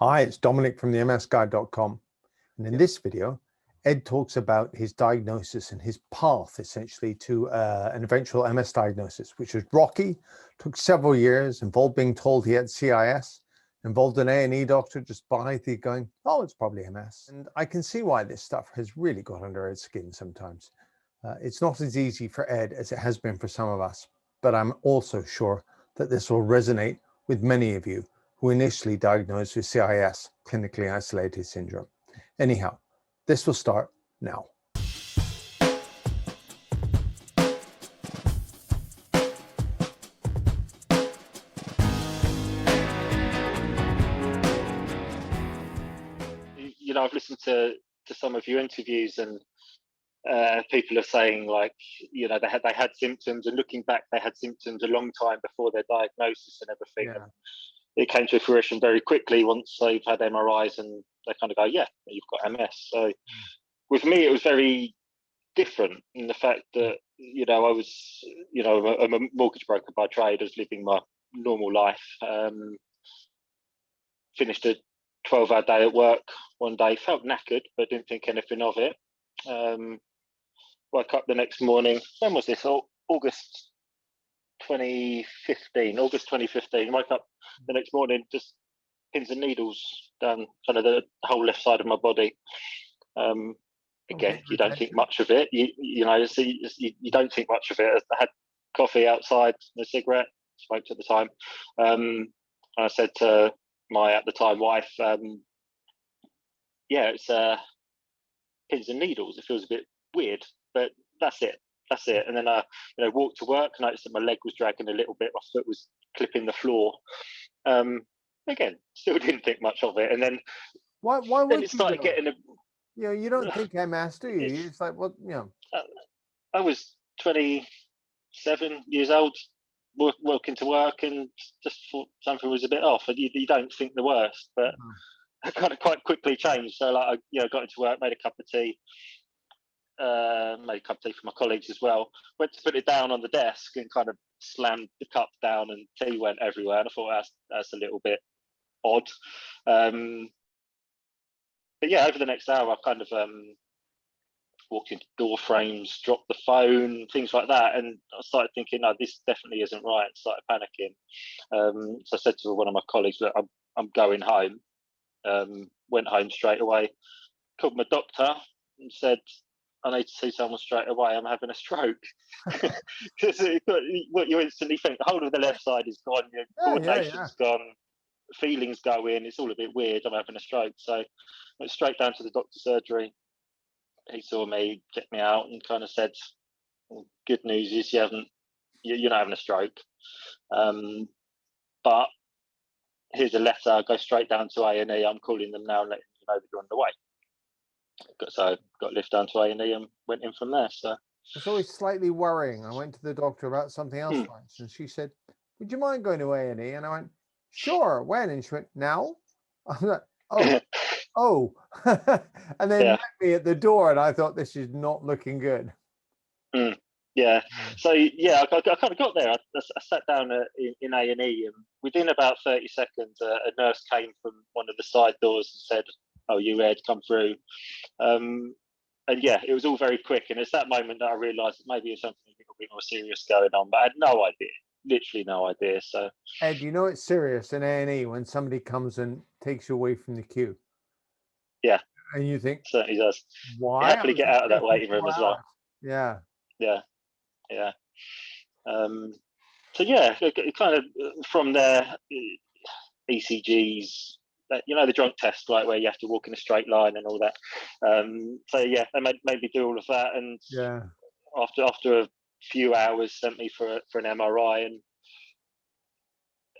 Hi, it's Dominic from the msguide.com. And in this video, Ed talks about his diagnosis and his path essentially to an eventual MS diagnosis, which was rocky, took several years, involved being told he had CIS, involved an A&E doctor just by the going, oh, it's probably MS. And I can see why this stuff has really got under Ed's skin sometimes. It's not as easy for Ed as it has been for some of us, but I'm also sure that this will resonate with many of you who initially diagnosed with CIS, clinically isolated syndrome. Anyhow, this will start now. You know, I've listened to some of your interviews, and people are saying, like, you know, they had symptoms, and looking back, they had symptoms a long time before their diagnosis and everything. Yeah. And it came to fruition very quickly once they've had MRIs, and they kind of go, yeah, you've got MS. So with me, it was very different in the fact that, you know, I was, you know, I'm a mortgage broker by trade. I was living my normal life. Finished a 12-hour day at work one day, felt knackered, but didn't think anything of it. Woke up the next morning. When was this? August 2015. Woke up the next morning, just pins and needles down kind of the whole left side of my body. Again, you don't think much of it. You know, you don't think much of it. I had coffee outside, a cigarette, smoked at the time. And I said to my at the time wife, yeah, it's pins and needles. It feels a bit weird, but that's it. And then I, you know, walked to work, noticed that my leg was dragging a little bit, my foot was clipping the floor. Again, still didn't think much of it. And then Why would then it started you getting a, you know, you don't think MS, do you? It's like, well, you know. I was 27 years old, walking to work, and just thought something was a bit off. And you don't think the worst, but I kind of quite quickly changed. So, like, I, you know, got into work, made a cup of tea for my colleagues as well. Went to put it down on the desk and kind of slammed the cup down, and tea went everywhere. And I thought that's a little bit odd. But yeah, over the next hour, I kind of walked into door frames, dropped the phone, things like that, and I started thinking, no, this definitely isn't right. And started panicking. So I said to one of my colleagues, look, I'm going home. Went home straight away. Called my doctor and said, I need to see someone straight away. I'm having a stroke. Because what you instantly think, the whole of the left side is gone, your coordination's gone, feelings go in. It's all a bit weird. I'm having a stroke. So I went straight down to the doctor's surgery. He saw me, checked me out, and kind of said, well, good news is you're not having a stroke. But here's a letter. Go straight down to A&E. I'm calling them now and letting you know that you're on the way. So I got a lift down to A&E and went in from there. So it's always slightly worrying. I went to the doctor about something else once, and she said, would you mind going to A&E? And I went, sure. When? And she went, now? I'm like, oh. And then met me at the door, and I thought, this is not looking good. Yeah. So yeah, I kind of got there. I sat down in A&E, and within about 30 seconds, a nurse came from one of the side doors and said, oh, you Ed, come through. And yeah, it was all very quick. And it's that moment that I realised that maybe it's something a little bit more serious going on, but I had no idea, literally no idea. So Ed, you know it's serious in A&E when somebody comes and takes you away from the queue. Yeah. And you think, certainly does. Why? You happily get out of that waiting room as well. Yeah. So yeah, it kind of from there, ECGs, you know, the drunk test, right, where you have to walk in a straight line and all that. So yeah, they made me do all of that, and after a few hours, sent me for an MRI, and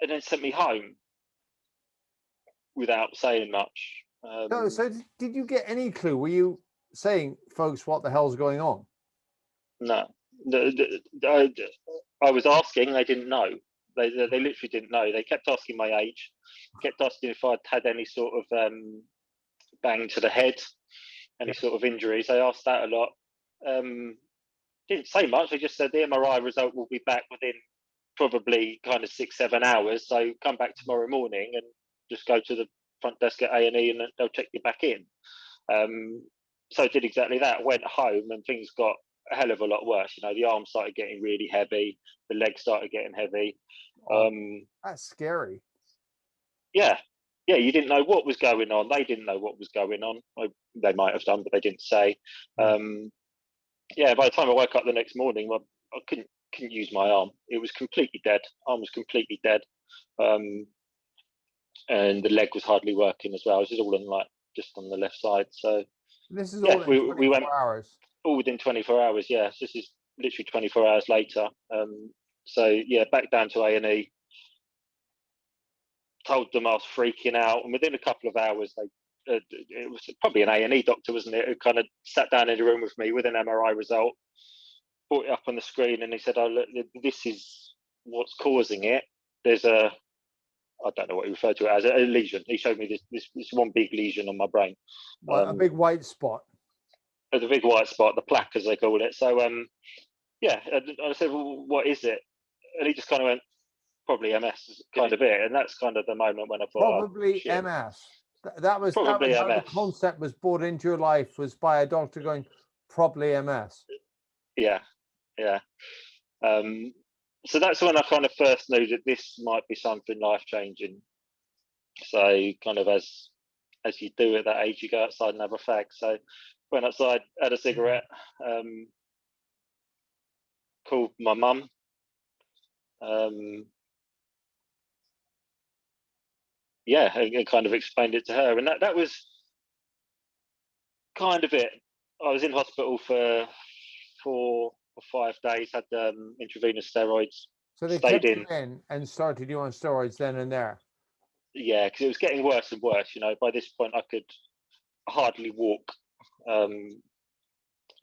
then sent me home without saying much. So did you get any clue? Were you saying, folks, what the hell's going on? No. I was asking, they didn't know. They literally didn't know. They kept asking my age, kept asking if I'd had any sort of bang to the head, any sort of injuries. They asked that a lot. Didn't say much. They just said the MRI result will be back within probably kind of 6-7 hours. So come back tomorrow morning and just go to the front desk at A&E and they'll check you back in. So I did exactly that. Went home and things got a hell of a lot worse. You know, the arm started getting really heavy, the legs started getting heavy. That's scary. Yeah, you didn't know what was going on. They didn't know what was going on. They might have done, but they didn't say. By the time I woke up the next morning, I couldn't use my arm. It was completely dead. Arm was completely dead, and the leg was hardly working as well. It was all on just on the left side. So this is all in 24 we went hours. All within 24 hours. Yeah, so this is literally 24 hours later. So back down to A&E. Told them I was freaking out, and within a couple of hours, it was probably an A&E doctor, wasn't it, who kind of sat down in the room with me with an MRI result, brought it up on the screen, and he said, "Oh, look, this is what's causing it. There's I don't know what he referred to it as, a lesion." He showed me this one big lesion on my brain. A big white spot. The big white spot, the plaque, as they call it. So, and I said, "Well, what is it?" And he just kind of went, "Probably MS," is kind of it. And that's kind of the moment when I thought, probably MS. That was probably how MS. the concept was brought into your life, was by a doctor going, probably MS. Yeah. So that's when I kind of first knew that this might be something life-changing. So kind of as you do at that age, you go outside and have a fag. So went outside, had a cigarette, called my mum. And kind of explained it to her. And that was kind of it. I was in hospital for 4 or 5 days, had intravenous steroids. So they kept you in and started you on steroids then and there? Yeah, because it was getting worse and worse. You know, by this point I could hardly walk.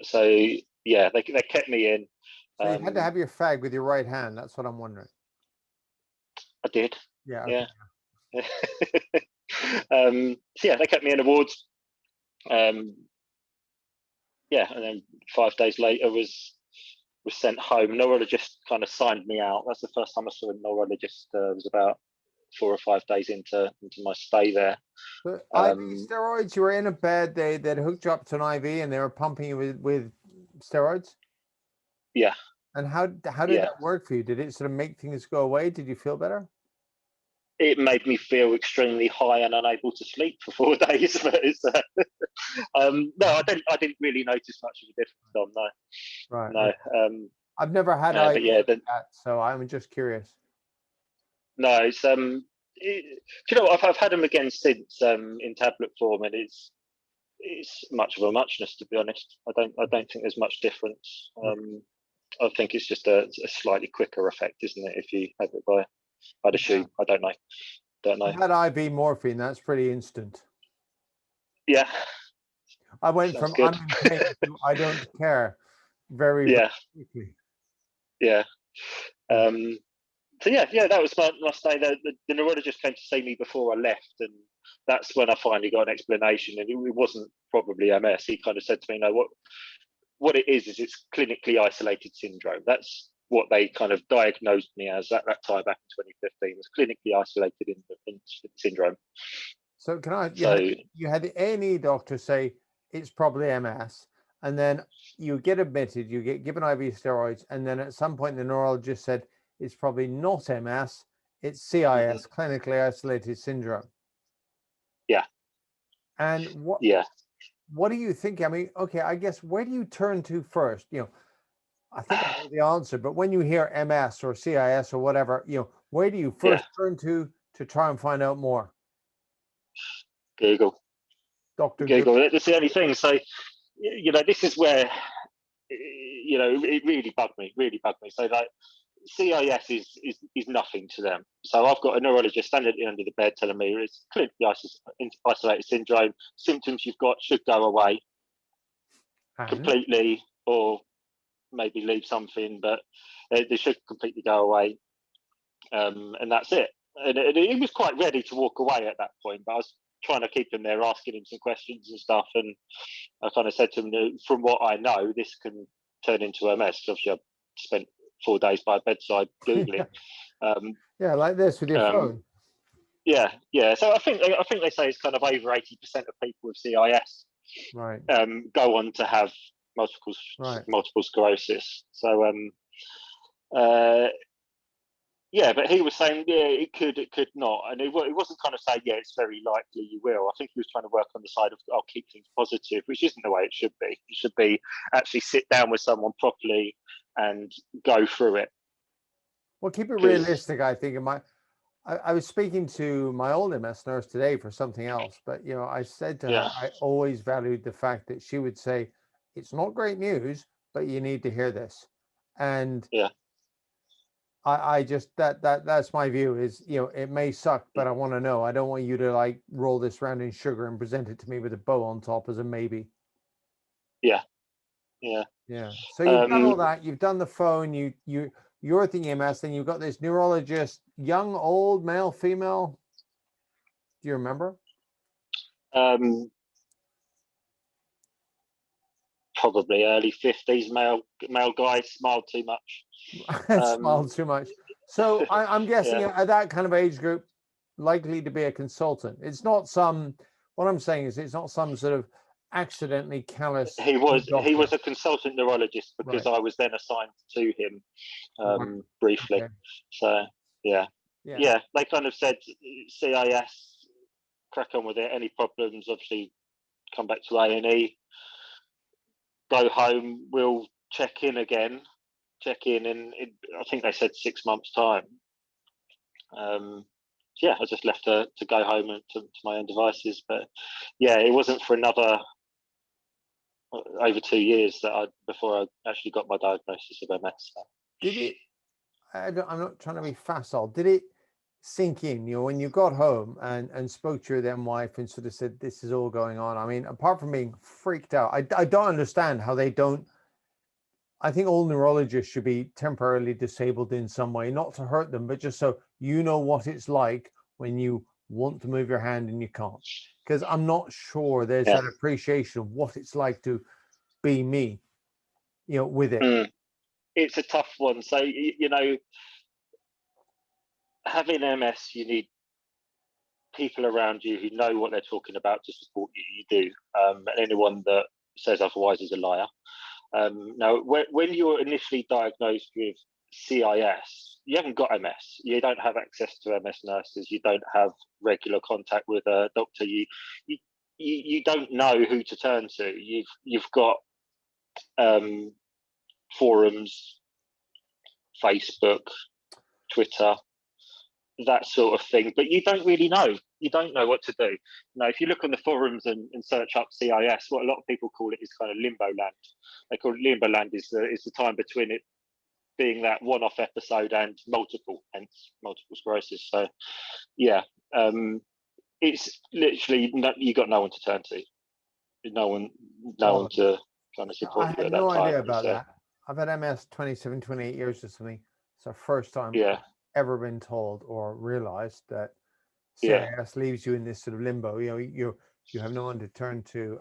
So they kept me in. So you had to have your fag with your right hand. That's what I'm wondering. I did. Yeah. Okay. Yeah. So they kept me in the wards. And then 5 days later was sent home. Neurologist kind of signed me out. That's the first time I saw a neurologist. Was about 4 or 5 days into my stay there. So IV steroids, you were in a bed, they'd hooked you up to an IV and they were pumping you with steroids? Yeah. And how did that work for you? Did it sort of make things go away? Did you feel better? It made me feel extremely high and unable to sleep for 4 days. But it's, no, I didn't really notice much of a difference, Dom. No. Right. No. I've never had IV, so I'm just curious. No, it's do you know what? I've had them again since in tablet form, and it's much of a muchness, to be honest. I don't think there's much difference. I think it's just a slightly quicker effect, isn't it? If you have it I'd assume. I don't know. I had IV morphine. That's pretty instant. Yeah. I went from I'm in pain to I don't care very quickly. Yeah. So that was my stay. The neurologist came to see me before I left, and that's when I finally got an explanation. And it wasn't probably MS. He kind of said to me, "No, what it is it's clinically isolated syndrome." That's what they kind of diagnosed me as at that time back in 2015. Was clinically isolated in syndrome. So you had the A&E doctor say it's probably MS, and then you get admitted, you get given IV steroids, and then at some point the neurologist said it's probably not MS, it's CIS, clinically isolated syndrome. Yeah. And what do you think? I mean, okay, I guess where do you turn to first? You know, I think I know the answer, but when you hear MS or CIS or whatever, you know, where do you first turn to try and find out more? Google. Dr. Google. That's the only thing. So, you know, this is where, you know, it really bugged me. So, like, CIS is nothing to them. So I've got a neurologist standing at the end of the bed telling me it's clinically isolated syndrome. Symptoms you've got should go away completely, or maybe leave something, but they should completely go away. And that's it. And he was quite ready to walk away at that point, but I was trying to keep him there, asking him some questions and stuff. And I kind of said to him, from what I know, this can turn into MS. Obviously, I spent 4 days by bedside Googling. Like this with your phone. yeah. So I think they say it's kind of over 80% of people with CIS Right. go on to have Right. multiple sclerosis. So yeah, but he was saying, yeah, it could not, and it wasn't kind of saying, yeah, it's very likely you will. I think he was trying to work on the side of, I'll keep things positive, which isn't the way it should be. It should be actually sit down with someone properly and go through it. Well, keep it realistic. I think I was speaking to my old MS nurse today for something else, but I said to her, I always valued the fact that she would say, it's not great news, but you need to hear this. And I just that's my view is, it may suck, but I want to know. I don't want you to like roll this round in sugar and present it to me with a bow on top as a maybe. Yeah. So you've done all that. You've done the phone. You're at the EMS. Then you've got this neurologist, young, old, male, female. Do you remember? Probably early 50s, male guy, smiled too much. Smiled too much. So I'm guessing at that kind of age group, likely to be a consultant. It's not what I'm saying is it's not some sort of accidentally callous. He was a consultant neurologist because I was then assigned to him briefly. Okay. So yeah, they kind of said CIS, crack on with it. Any problems, obviously, come back to A&E. Go home. We'll check in again. And I think they said 6 months' time. I just left to go home and to my own devices. But yeah, it wasn't for another over 2 years before I actually got my diagnosis of MS. So. Did it? I'm not trying to be facile. Did it sink in? When you got home and spoke to your then wife and sort of said, "This is all going on." I mean, apart from being freaked out, I don't understand how they don't. I think all neurologists should be temporarily disabled in some way, not to hurt them, but just so you know what it's like when you want to move your hand and you can't. Because I'm not sure there's that appreciation of what it's like to be me, with it. It's a tough one. So, having MS, you need people around you who know what they're talking about to support you. You do. And anyone that says otherwise is a liar. Now, when you're initially diagnosed with CIS, you haven't got MS. You don't have access to MS nurses. You don't have regular contact with a doctor. You don't know who to turn to. You've got forums, Facebook, Twitter, that sort of thing, but you don't really know. You don't know what to do. Now, if you look on the forums and search up CIS, what a lot of people call it is kind of limbo land. They call it limbo land is the time between it being that one-off episode and multiple, hence multiple sclerosis. So, yeah, it's literally you got no one to turn to. No one to kind of support you at that time. I had no idea about that. I've had MS 27, 28 years or something. It's the first time I've ever been told or realized that CIS leaves you in this sort of limbo. You have no one to turn to.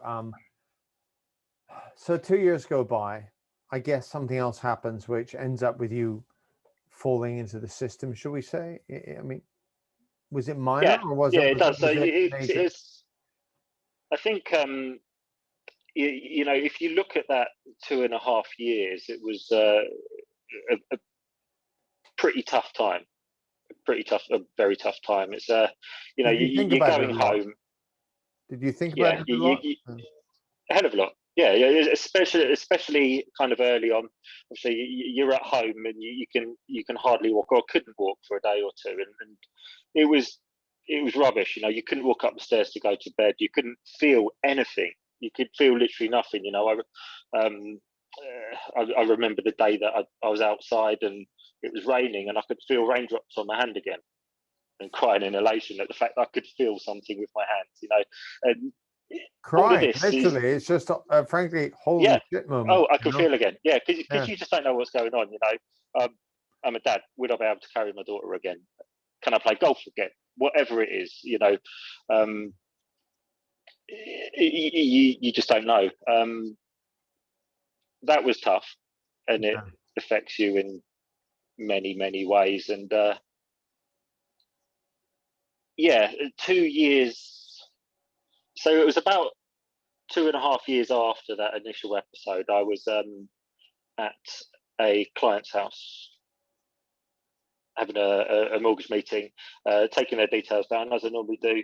So 2 years go by. I guess something else happens, which ends up with you falling into the system. Should we say? I mean, was it minor or was it? Yeah, it does. So it's. I think if you look at that 2.5 years, it was a pretty tough time. A very tough time. It's you're going home. Did you think about it a lot? A hell of a lot. Yeah, especially kind of early on. Obviously, you're at home and you can hardly walk or couldn't walk for a day or two, and it was rubbish. You couldn't walk up the stairs to go to bed. You couldn't feel anything. You could feel literally nothing. I remember the day that I was outside and it was raining and I could feel raindrops on my hand again, and crying in elation at the fact that I could feel something with my hands. And crying literally, it's just frankly holy shit moment. Oh, I could feel again. Yeah, because you just don't know what's going on. I'm a dad. Would I be able to carry my daughter again? Can I play golf again? Whatever it is, you just don't know. That was tough, and it affects you in many ways. And yeah, 2 years. So it was about 2.5 years after that initial episode. I was at a client's house having a mortgage meeting, taking their details down as I normally do.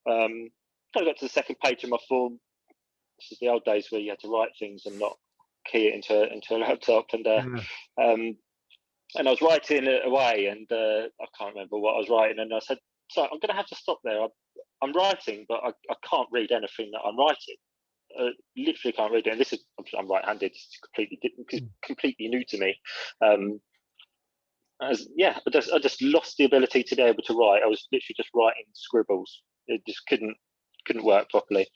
Kind of got to the second page of my form. This is the old days where you had to write things and not key it into a laptop. And I was writing it away, and I can't remember what I was writing. And I said, "So I'm going to have to stop there. I'm writing, but I can't read anything that I'm writing. Literally can't read it. And this is I'm right-handed. It's completely new to me. I just lost the ability to be able to write. I was literally just writing scribbles. It just couldn't work properly.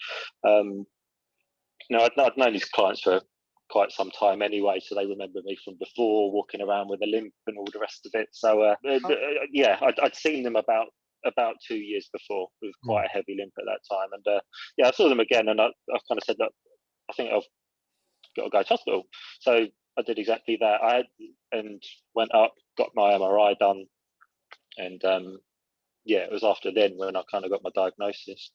I'd known these clients for quite some time anyway, so they remember me from before, walking around with a limp and all the rest of it. So I'd seen them about 2 years before with quite a heavy limp at that time. And I saw them again, and I kind of said, look, I think I've got to go to hospital. So I did exactly that. And went up, got my MRI done, and it was after then when I kind of got my diagnosis.